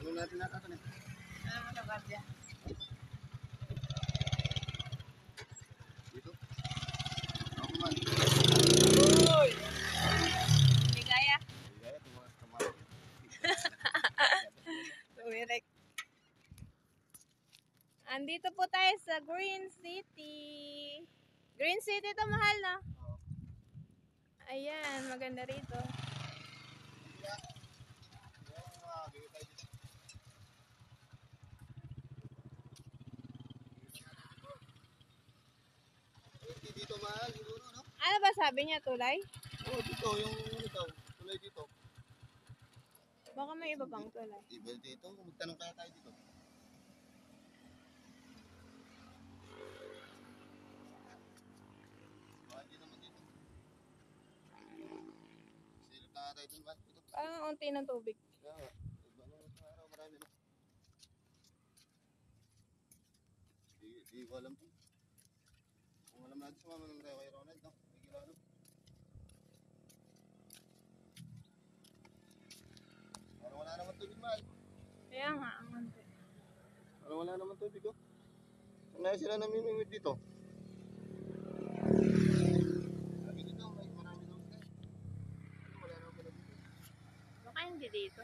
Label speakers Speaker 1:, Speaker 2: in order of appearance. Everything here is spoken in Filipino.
Speaker 1: Doon natin natatan eh.
Speaker 2: Ano mo sa badya?
Speaker 1: Dito. Ako man.
Speaker 2: Uy! Hindi kaya.
Speaker 1: Kaya ito mga kamay.
Speaker 2: Tumirik. Andito po tayo sa Green City. Green City to, mahal, no? Ayan, maganda rito.
Speaker 1: Dito mahal, siguro, no?
Speaker 2: Ano ba sabi niya, tulay?
Speaker 1: Oo, dito, yung ano daw, tulay dito.
Speaker 2: Baka may iba pang tulay.
Speaker 1: Iba dito, magtanong kaya tayo dito. Hindi naman dito. Silip na tayo dun ba? Ito.
Speaker 2: Parang ang unti ng tubig.
Speaker 1: Kaya nga, iba naman sa araw, marami na. Di ko alam po. Kung alam natin, sumama lang tayo kay Ronald, no? May kilala. Parang wala naman tubig, mahal.
Speaker 2: Kaya nga, ang unti.
Speaker 1: Parang wala naman tubig, oh. Saan na sila namimingwit dito? Sabi dito, may marami naman tayo. Wala naman pala dito.
Speaker 2: Baka hindi dito.